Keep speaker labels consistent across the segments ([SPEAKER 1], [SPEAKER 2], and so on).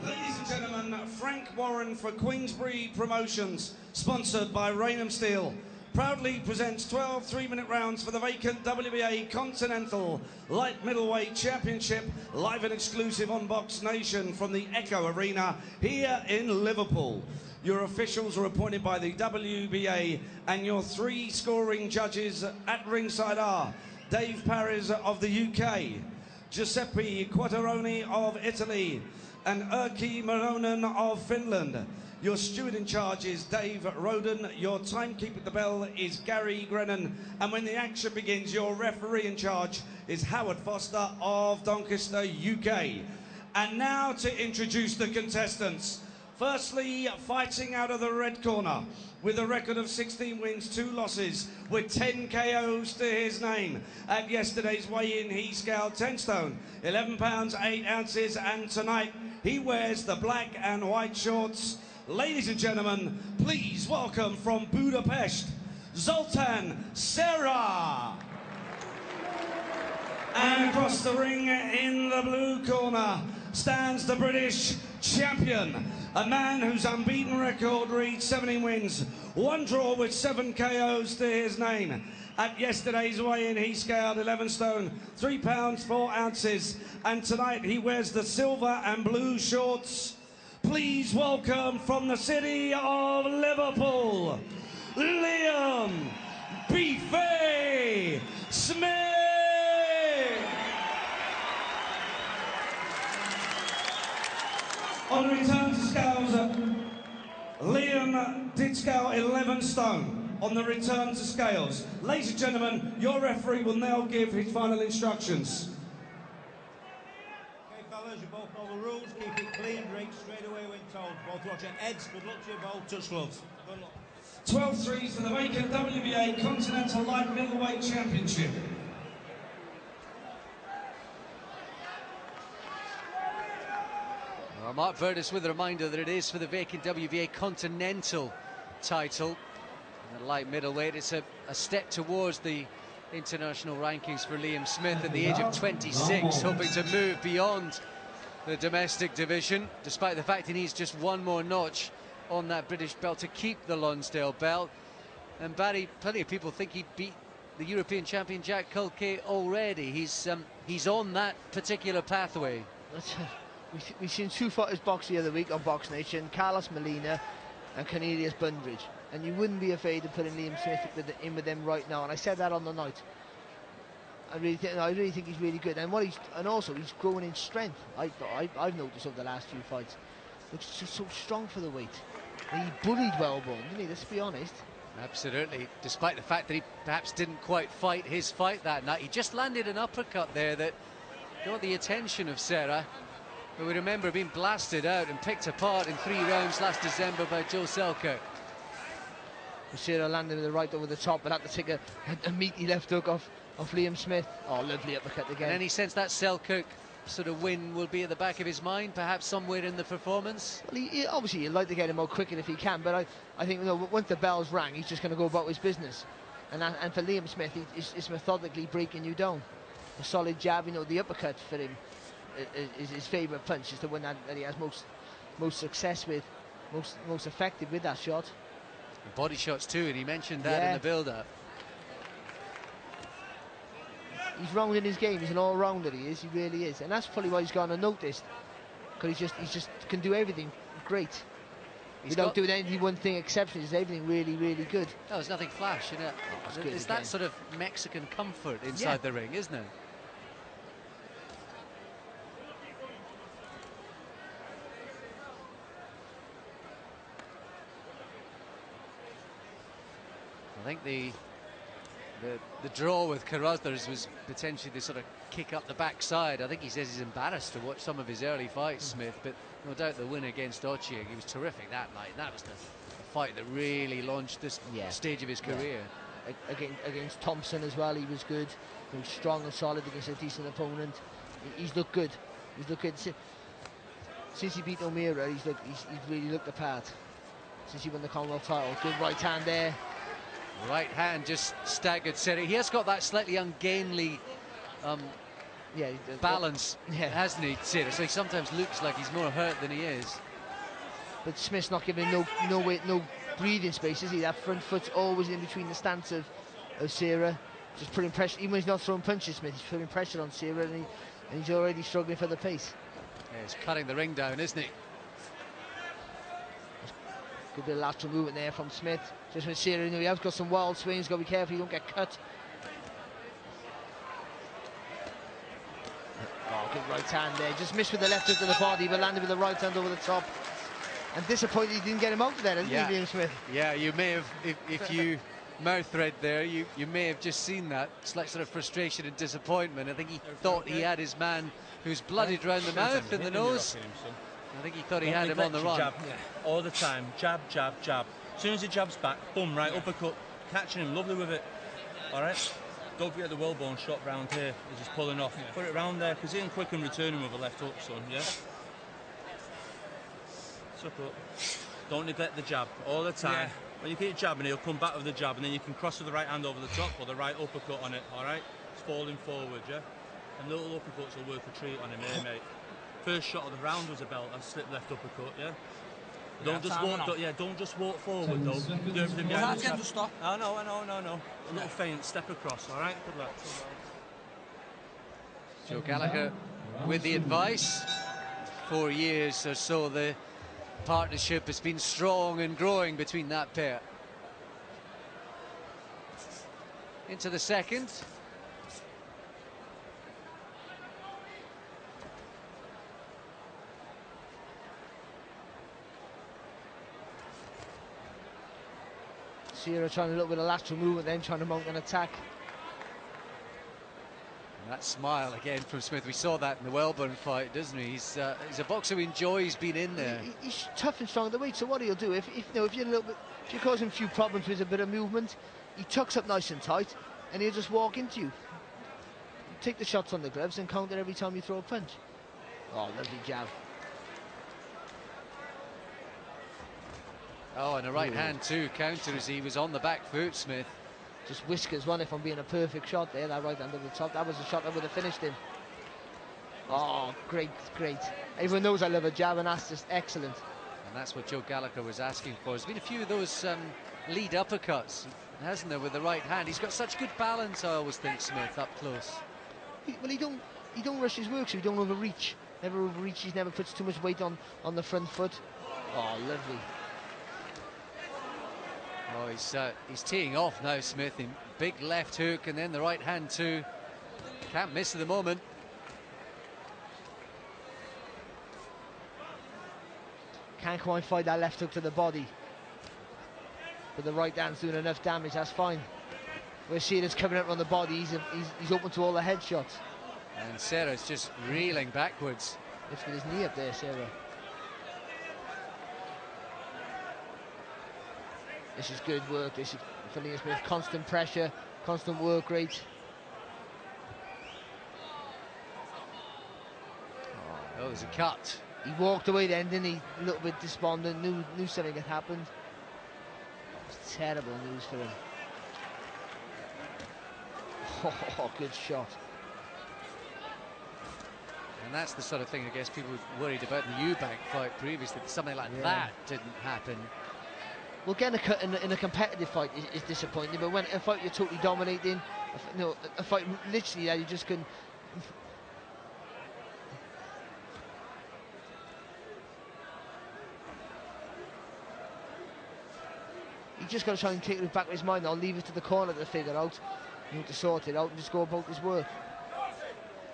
[SPEAKER 1] Ladies and gentlemen, Frank Warren for Queensbury Promotions, sponsored by Raynham Steel, proudly presents 12 3-minute rounds for the vacant W.B.A. Continental Light Middleweight Championship, live and exclusive on Box Nation from the Echo Arena here in Liverpool. Your officials are appointed by the W.B.A. and your 3 scoring judges at ringside are Dave Paris of the UK, Giuseppe Quattaroni of Italy, and Erkki Maronen of Finland. Your steward in charge is Dave Roden. Your timekeeper at the bell is Gary Grennan. And when the action begins, your referee in charge is Howard Foster of Doncaster, UK. And now to introduce the contestants. Firstly, fighting out of the red corner, with a record of 16 wins, 2 losses, with 10 KOs to his name. At yesterday's weigh-in, he scaled 10 stone, 11 pounds, 8 ounces, and tonight he wears the black and white shorts. Ladies and gentlemen, please welcome from Budapest, Zoltan Sera. And across the ring in the blue corner stands the British champion, a man whose unbeaten record reads 17 wins, 1 draw with 7 KOs to his name. At yesterday's weigh-in, he scaled 11 stone, 3 pounds, 4 ounces, and tonight he wears the silver and blue shorts. Please welcome from the city of Liverpool, Liam Beefy Smith. On return to scales, Liam did scale 11 stone on the return to scales. Ladies and gentlemen, your referee will now give his final instructions.
[SPEAKER 2] Okay, fellas, you both know the rules. Keep it clean, drink straight away when told. Both watch your heads. Good luck to you both. Touch gloves. Good luck.
[SPEAKER 1] 12-3 for the vacant W.B.A. Continental Light Middleweight Championship.
[SPEAKER 3] Well, Mark Verdus with a reminder that it is for the vacant W.B.A. Continental title. And the light middleweight, it's a step towards the international rankings for Liam Smith at the age of 26, hoping to move beyond the domestic division, despite the fact he needs just 1 more notch on that British belt to keep the Lonsdale belt. And Barry, plenty of people think he'd beat the European champion Jack Culkay already. He's on that particular pathway.
[SPEAKER 4] We've seen 2 fighters box the other week on Box Nation, Carlos Molina and Cornelius Bundridge, and you wouldn't be afraid of putting Liam Smith in with them right now. And I said that on the night. I really think he's really good, and also he's growing in strength. I've noticed over the last few fights. Looks just so strong for the weight. And he bullied Wellborn, didn't he? Let's be honest.
[SPEAKER 3] Absolutely, despite the fact that he perhaps didn't quite fight his fight that night. He just landed an uppercut there that got the attention of Sera, who we remember being blasted out and picked apart in 3 rounds last December by Joe Selkirk.
[SPEAKER 4] Sera landed with the right over the top, but had to take a meaty left hook off Liam Smith. Oh, lovely uppercut again.
[SPEAKER 3] And any sense that Selkirk sort of win will be at the back of his mind, perhaps somewhere in the performance?
[SPEAKER 4] Well, obviously you'd like to get him out quicker if he can, but I think once the bells rang, he's just going to go about his business. And for Liam Smith, he's methodically breaking you down. A solid jab, the uppercut for him is his favourite punch. Is the one that he has most success with, most effective with that shot.
[SPEAKER 3] And body shots too, and he mentioned that in the build-up.
[SPEAKER 4] He's round in his game. He's an all-rounder. He is. He really is, and that's probably why he's gone unnoticed. Because he just can do everything great. Without doing anything, one thing exceptional. He's everything really, really good.
[SPEAKER 3] No, there's nothing flash, you know. It's that sort of Mexican comfort inside the ring, isn't it? I think the draw with Carruthers was potentially the sort of kick up the backside. I think he says he's embarrassed to watch some of his early fights, Smith, but no doubt the win against Ochieng, he was terrific that night. That was the fight that really launched this stage of his career.
[SPEAKER 4] Against Thompson as well, he was good. He was strong and solid against a decent opponent. He's looked good. He's looked good. Since he beat O'Meara, he's really looked the part. Since he won the Commonwealth title. Good right hand there.
[SPEAKER 3] Right hand just staggered Sera. He has got that slightly ungainly
[SPEAKER 4] Yeah,
[SPEAKER 3] balance,
[SPEAKER 4] yeah.
[SPEAKER 3] hasn't he, Sera? So he sometimes looks like he's more hurt than he is.
[SPEAKER 4] But Smith's not giving him no breathing space, is he? That front foot's always in between the stance of Sera, just putting pressure. Even when he's not throwing punches, Smith, he's putting pressure on Sera, and he's already struggling for the pace.
[SPEAKER 3] Yeah, he's cutting the ring down, isn't he?
[SPEAKER 4] Good bit of lateral movement there from Smith. Just when Sera, he has got some wild swings, got to be careful you don't get cut. Oh, good right hand there. Just missed with the left hook to the body, but landed with the right hand over the top. And disappointed he didn't get him out of there, didn't he, Liam Smith?
[SPEAKER 3] Yeah, you may have, if you mouth read there, you may have just seen that slight sort of frustration and disappointment. I think he thought he had his man who's bloodied around the mouth and the nose. I think he thought he had him on the run.
[SPEAKER 5] Jab, all the time, jab, jab, jab. As soon as he jabs back, boom, right, uppercut, catching him, lovely with it. All right? Don't forget the wellbone shot round here, he's just pulling off. Put it round there, because he can quick and return him with a left hook, son, yeah? Suck up. Don't neglect the jab, all the time. When you keep jabbing, he'll come back with the jab, and then you can cross with the right hand over the top, or the right uppercut on it, all right? It's falling forward, yeah? And little uppercuts will work a treat on him here, mate. First shot of the round was a belt, a slip left uppercut, yeah? Don't just walk forward though. Do everything behind the stop. I know. A little feint, step across, alright? Good luck.
[SPEAKER 3] Joe Gallagher with the advice. 4 years or so the partnership has been strong and growing between that pair. Into the second.
[SPEAKER 4] Sera trying a little bit of lateral movement, then trying to mount an attack.
[SPEAKER 3] And that smile again from Smith. We saw that in the Welburn fight, doesn't he? He's a boxer who enjoys being in there.
[SPEAKER 4] He's tough and strong at the weight. So what he'll do if you're if you cause him a few problems with a bit of movement, he tucks up nice and tight, and he'll just walk into you. Take the shots on the gloves and counter every time you throw a punch. Oh, lovely jab.
[SPEAKER 3] Oh, and a right hand too, counters. He was on the back foot, Smith.
[SPEAKER 4] Just whiskers one if I'm being a perfect shot there, that right hand over the top. That was a shot that would have finished him. Oh, great. Everyone knows I love a jab, and that's just excellent.
[SPEAKER 3] And that's what Joe Gallagher was asking for. There's been a few of those lead uppercuts, hasn't there, with the right hand. He's got such good balance, I always think, Smith, up close.
[SPEAKER 4] He don't rush his work, so he don't overreach. Never overreaches, never puts too much weight on the front foot. Oh, lovely.
[SPEAKER 3] Oh, he's teeing off now, Smith, in big left hook, and then the right hand too. Can't miss at the moment.
[SPEAKER 4] Can't quite find that left hook to the body, but the right hand's doing enough damage. That's fine. Where Sera's coming out on the body, he's open to all the headshots.
[SPEAKER 3] And Sera's just reeling backwards.
[SPEAKER 4] Lifting his knee up there, Sera. This is good work. This is for Liam Smith. Constant pressure, constant work rate.
[SPEAKER 3] Oh, it was a cut.
[SPEAKER 4] He walked away then, didn't he? A little bit despondent. Knew something had happened. It's terrible news for him. Oh, good shot.
[SPEAKER 3] And that's the sort of thing I guess people were worried about in the Eubank fight previously. Something like that didn't happen.
[SPEAKER 4] Well, getting a cut in a competitive fight is disappointing, but when a fight you're totally dominating, a fight literally that you just can. You just got to try and take it back of his mind. I'll leave it to the corner to figure out, to sort it out and just go about his work.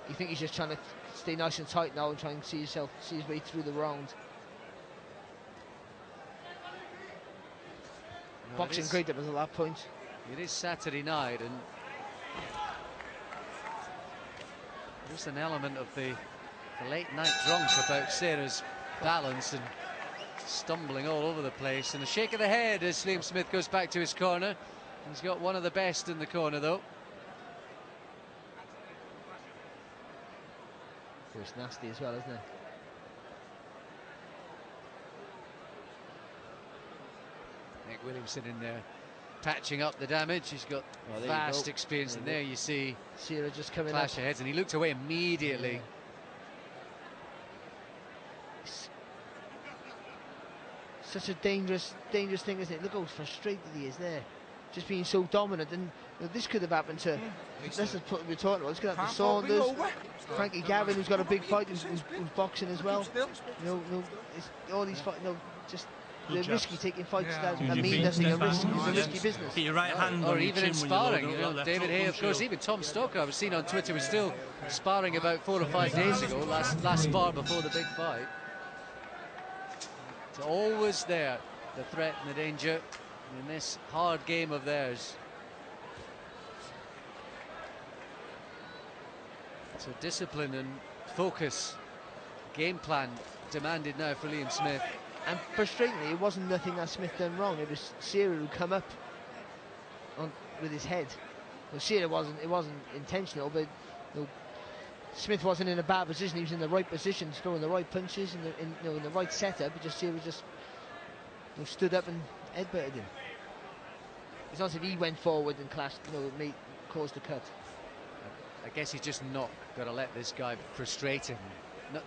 [SPEAKER 4] You think he's just trying to stay nice and tight now and try and see his way through the round. Boxing great up until that point.
[SPEAKER 3] It is Saturday night, and there's an element of the late night drunk about Sera's balance and stumbling all over the place. And a shake of the head as Liam Smith goes back to his corner. He's got one of the best in the corner, though.
[SPEAKER 4] It's nasty as well, isn't it?
[SPEAKER 3] Nick Williamson in there patching up the damage. He's got vast experience, and there you see
[SPEAKER 4] Sera just coming
[SPEAKER 3] clash of heads, and he looked away immediately.
[SPEAKER 4] Yeah. Such a dangerous thing, isn't it? Look how frustrated he is there, just being so dominant. And you know, this could have happened to. This is what we're talking about. This could happen to Saunders, Frankie Gavin, who's got a big fight, who's boxing as well. You know, it's all these fights. No, just they're risky taking fights. That mean nothing. It's a risky business.
[SPEAKER 5] Keep your right hand
[SPEAKER 3] or
[SPEAKER 5] on
[SPEAKER 3] even
[SPEAKER 5] your
[SPEAKER 3] in
[SPEAKER 5] chin
[SPEAKER 3] sparring.
[SPEAKER 5] when you load
[SPEAKER 3] David Hay, of course, even Tom Stoker, I was seen on Twitter, was still sparring about 4 or 5 days ago. Last spar before the big fight. It's always there, the threat and the danger in this hard game of theirs. So discipline and focus, game plan demanded now for Liam Smith.
[SPEAKER 4] And frustratingly, it wasn't nothing that Smith done wrong. It was Sera who come up with his head. Well, Sera it wasn't intentional, but you know, Smith wasn't in a bad position. He was in the right position, throwing the right punches in the right setup. But Sera just stood up and headbutted him. It's not as if he went forward and clashed, caused the cut.
[SPEAKER 3] I guess he's just not going to let this guy frustrate him.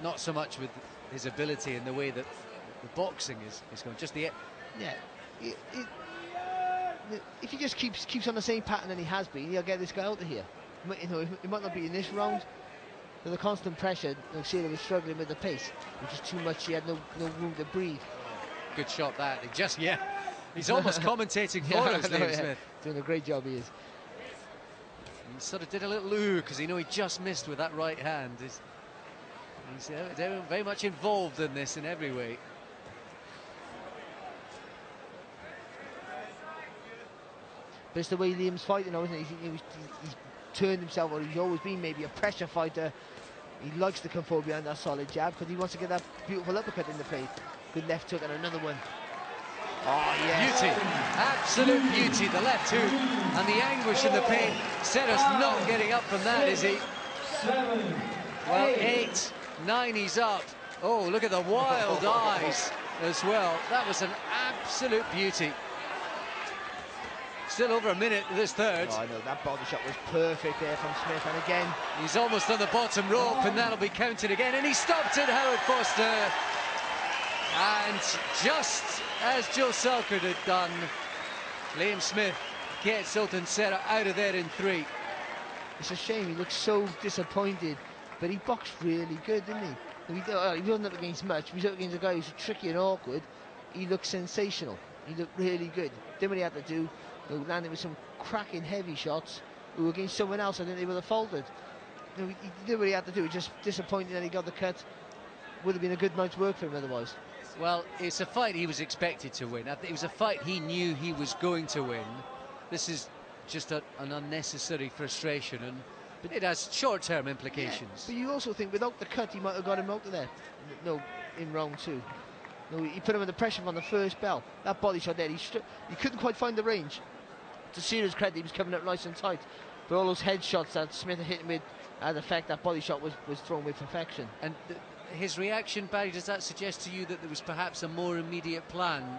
[SPEAKER 3] Not so much with his ability and the way that the boxing is going. Just the if he just keeps on the same pattern that he has been, he'll get this guy out of here. It might not be in this round. With the constant pressure, Sera was struggling with the pace, which is too much. He had no room to breathe. Good shot that. He's almost commentating for us, Liam Smith.
[SPEAKER 4] Doing a great job, he is.
[SPEAKER 3] He sort of did a little ooh because he just missed with that right hand. He's very much involved in this in every way.
[SPEAKER 4] But it's the way Liam's fighting, isn't it? He's turned himself, or he's always been maybe a pressure fighter. He likes to come forward behind that solid jab because he wants to get that beautiful uppercut in the plate. Good left hook and another one. Oh, yes.
[SPEAKER 3] Beauty, absolute beauty. The left hook and the anguish and the pain. Sera's not getting up from that, is he?
[SPEAKER 1] 7,
[SPEAKER 3] well, 8, 9, he's up. Oh, look at the wild eyes as well. That was an absolute beauty. Still over a minute to this third.
[SPEAKER 4] Oh, I know, that body shot was perfect there from Smith, and again...
[SPEAKER 3] He's almost on the bottom rope, and that'll be counted again, and he stopped it, Howard Foster. And just as Joe Salkard had done, Liam Smith gets Zoltan Sera out of there in 3.
[SPEAKER 4] It's a shame, he looks so disappointed, but he boxed really good, didn't he? He wasn't up against much, he was up against a guy who's tricky and awkward. He looked sensational, he looked really good. Did what he had to do. He landed with some cracking heavy shots. Who against someone else, I think they would have folded. He did what he had to do. Just disappointed that he got the cut. Would have been a good night's work for him otherwise.
[SPEAKER 3] Well, it's a fight he was expected to win. It was a fight he knew he was going to win. This is just an unnecessary frustration, but it has short-term implications.
[SPEAKER 4] Yeah, but you also think without the cut, he might have got him out of there. No, in round 2. No, he put him under pressure on the first bell. That body shot there, he couldn't quite find the range. To Sera's credit, he was coming up nice and tight. But all those headshots that Smith had hit him with had effect. That body shot was thrown with perfection.
[SPEAKER 3] And his reaction, Barry, does that suggest to you that there was perhaps a more immediate plan,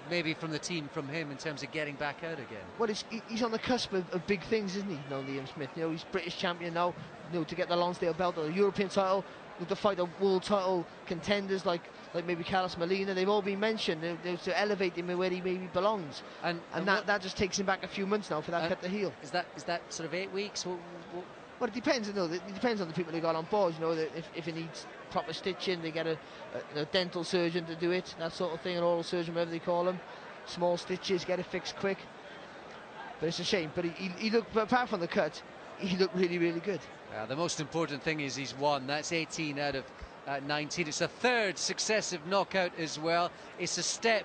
[SPEAKER 3] maybe from the team, from him, in terms of getting back out again?
[SPEAKER 4] Well, he's on the cusp of big things, isn't he, Liam Smith? He's British champion now, to get the Lonsdale belt or the European title, to fight the world title contenders like maybe Carlos Molina. They've all been mentioned to elevate him where he maybe belongs. And that just takes him back a few months now for that cut to heal.
[SPEAKER 3] Is that sort of 8 weeks?
[SPEAKER 4] Well, it depends. It depends on the people they got on board. That if it needs proper stitching, they get a dental surgeon to do it, that sort of thing, an oral surgeon, whatever they call them. Small stitches, get it fixed quick. But it's a shame. But he looked, apart from the cut, he looked really, really good.
[SPEAKER 3] The most important thing is he's won. That's 18 out of 19. It's a 3rd successive knockout as well. It's a step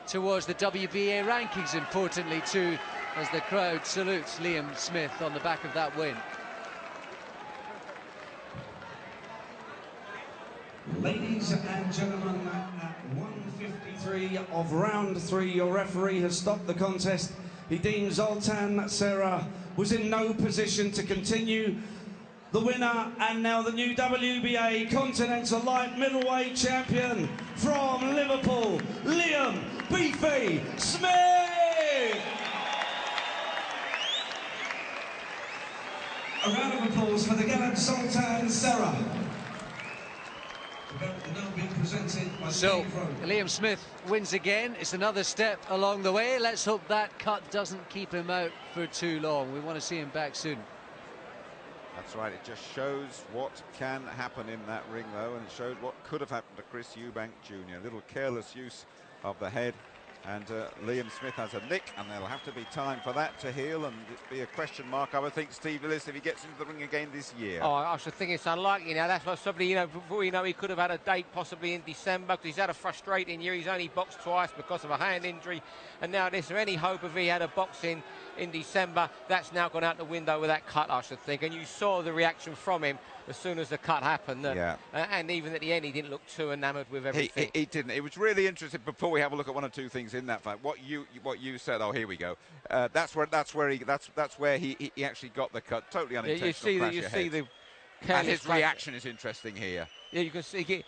[SPEAKER 3] towards the W.B.A. rankings, importantly too, as the crowd salutes Liam Smith on the back of that win.
[SPEAKER 1] Ladies and gentlemen, at 1:53 of round 3, your referee has stopped the contest. He deems Zoltan Sera was in no position to continue. The winner, and now the new W.B.A. Continental Light Middleweight Champion from Liverpool, Liam Beefy Smith! A round of applause for the gallant Zoltan Sera. Now being presented by
[SPEAKER 3] So, Liam Smith wins again. It's another step along the way. Let's hope that cut doesn't keep him out for too long. We want to see him back soon.
[SPEAKER 6] That's right, it just shows what can happen in that ring, though, and it showed what could have happened to Chris Eubank Jr. A little careless use of the head, and Liam Smith has a nick, and there'll have to be time for that to heal, and it'd be a question mark, I would think, Steve Willis, if he gets into the ring again this year.
[SPEAKER 7] Oh, I should think it's unlikely now. That's what somebody, you know, before you know, he could have had a date possibly in December, because he's had a frustrating year. He's only boxed twice because of a hand injury, and now is there any hope of he had a boxing in December? That's now gone out the window with that cut, I should think. And you saw the reaction from him as soon as the cut happened. And even at the end, he didn't look too enamoured with everything.
[SPEAKER 6] He didn't. It was really interesting. Before we have a look at one or two things in that fight, what you said. Oh, here we go. That's where he actually got the cut. Totally unintentional.
[SPEAKER 7] You see the
[SPEAKER 6] and his reaction is interesting here.
[SPEAKER 7] Yeah, you can see.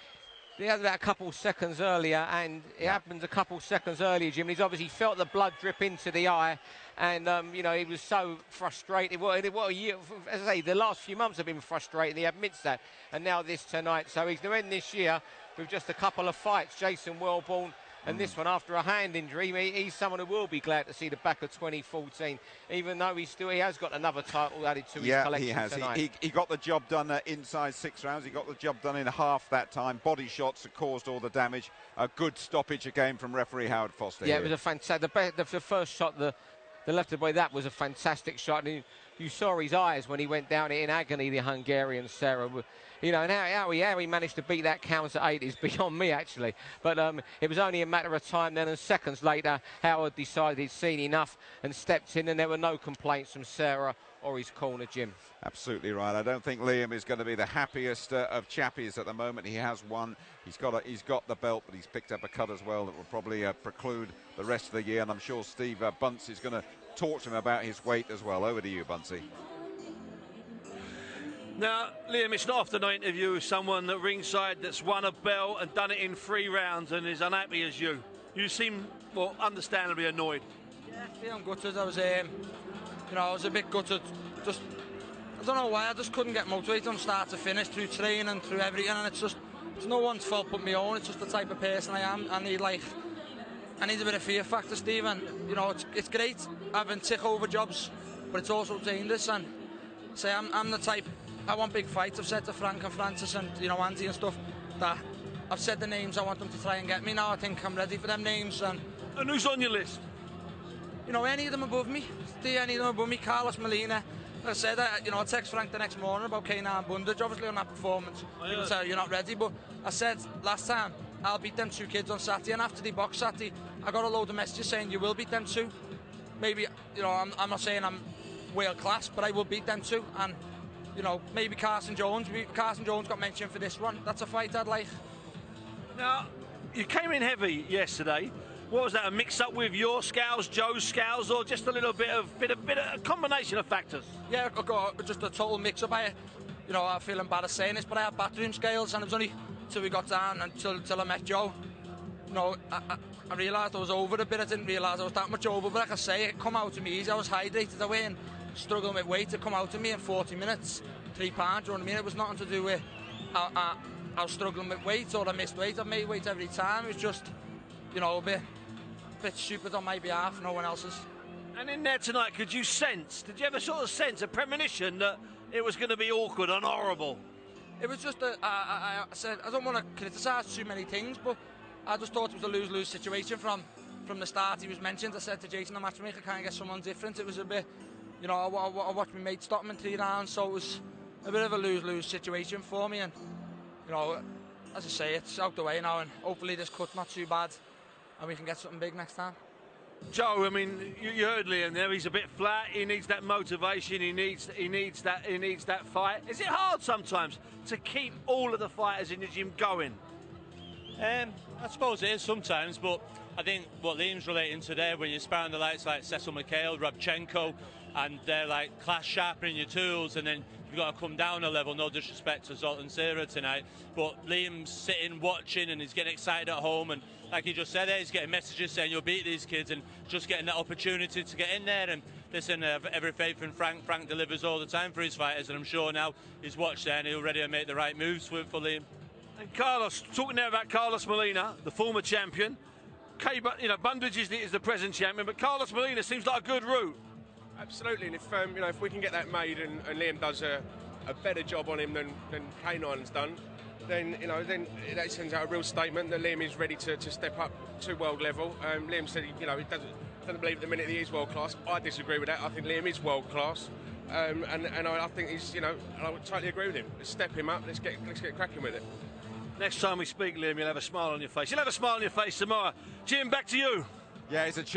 [SPEAKER 7] He had that a couple seconds earlier, and it happened a couple seconds earlier, Jim. He's obviously felt the blood drip into the eye, and you know, he was so frustrated. What a year! As I say, the last few months have been frustrating. He admits that, and now this tonight. So he's going to end this year with just a couple of fights. Jason Wellborn. And this one after a hand injury. He's someone who will be glad to see the back of 2014, even though he has got another title added to his collection.
[SPEAKER 6] He has.
[SPEAKER 7] Tonight.
[SPEAKER 6] He got the job done inside 6 rounds. He got the job done in half that time. Body shots that caused all the damage. A good stoppage again from referee Howard Foster.
[SPEAKER 7] Yeah, it was a fantastic. The first shot, the left boy, that was a fantastic shot. And you saw his eyes when he went down in agony. The Hungarian Sera. You know, and how he managed to beat that count at 8 is beyond me, actually. But it was only a matter of time then, and seconds later, Howard decided he'd seen enough and stepped in, and there were no complaints from Sera or his corner, Jim.
[SPEAKER 6] Absolutely right. I don't think Liam is going to be the happiest of chappies at the moment. He has won. He's got the belt, but he's picked up a cut as well that will probably preclude the rest of the year. And I'm sure Steve Bunce is going to talk to him about his weight as well. Over to you, Buncey.
[SPEAKER 8] Now, Liam, it's not often I interview someone at ringside that's won a belt and done it in 3 rounds and is unhappy as you. You seem, well, understandably annoyed.
[SPEAKER 9] Yeah, I'm gutted. I was a bit gutted. Just, I don't know why, I just couldn't get motivated from start to finish, through training, through everything, and it's no one's fault but my own. It's just the type of person I am. I need a bit of fear factor, Stephen. You know, it's great having tick over jobs, but it's also dangerous. And say I'm the type. I want big fights. I've said to Frank and Francis and, you know, Andy and stuff, that I've said the names I want them to try and get me now. I think I'm ready for them names. And
[SPEAKER 8] who's on your list?
[SPEAKER 9] You know, any of them above me. Any of them above me. Carlos Molina. Like I said, you know, I text Frank the next morning about K9 Bundage, obviously on that performance. People say you're not ready, but I said last time I'll beat them 2 kids on Saturday, and after they box Saturday, I got a load of messages saying you will beat them 2. Maybe, you know, I'm not saying I'm world class, but I will beat them 2. And you know, maybe Carson Jones got mentioned for this one. That's a fight I'd like.
[SPEAKER 8] Now, you came in heavy yesterday. What was that, a mix-up with your scales, Joe's scales, or just a little bit of a combination of factors?
[SPEAKER 9] Yeah, just a total mix-up. You know, I'm feeling bad at saying this, but I had bathroom scales, and it was only till we got down until I met Joe. You know, I realised I was over a bit. I didn't realise I was that much over, but like I say, it come out to me easy. I was hydrated. I weren't struggling with weight to come out to me in 40 minutes, 3 pounds, you know what I mean? It was nothing to do with I was struggling with weight or I missed weight. I've made weight every time. It was just, you know, a bit stupid on my behalf, no one else's.
[SPEAKER 8] And in there tonight, did you ever sort of sense a premonition that it was going to be awkward and horrible?
[SPEAKER 9] It was just, I said, I don't want to criticise too many things, but I just thought it was a lose-lose situation from the start. He was mentioned. I said to Jason, the matchmaker, can't get someone different. It was a bit, you know, I watched my mate stop him in 3 rounds, so it was a bit of a lose-lose situation for me. And, you know, as I say, it's out the way now, and hopefully this cut's not too bad, and we can get something big next time.
[SPEAKER 8] Joe, I mean, you heard Liam there. He's a bit flat. He needs that motivation. He needs that fight. Is it hard sometimes to keep all of the fighters in the gym going?
[SPEAKER 5] I suppose it is sometimes, but I think what Liam's relating to there, when you're sparring the likes like Cecil McHale, Rabchenko, and they're like class sharpening your tools, and then you've got to come down a level. No disrespect to Zoltan Sera tonight, but Liam's sitting, watching, and he's getting excited at home. And like he just said, he's getting messages saying you'll beat these kids, and just getting that opportunity to get in there. And listen, every faith in Frank. Frank delivers all the time for his fighters, and I'm sure now he's watched there and he'll ready to make the right moves for Liam.
[SPEAKER 8] And Carlos, talking there about Carlos Molina, the former champion. Bundridge is the present champion, but Carlos Molina seems like a good route.
[SPEAKER 10] Absolutely, and if we can get that made and Liam does a better job on him than K9's done, then then that sends out a real statement that Liam is ready to step up to world level. Liam said he doesn't believe at the minute he is world class. I disagree with that. I think Liam is world class, and I think he's I would totally agree with him. Let's step him up. Let's get cracking with it.
[SPEAKER 8] Next time we speak, Liam, you'll have a smile on your face. You'll have a smile on your face tomorrow. Jim, back to you.
[SPEAKER 6] Yeah, it's a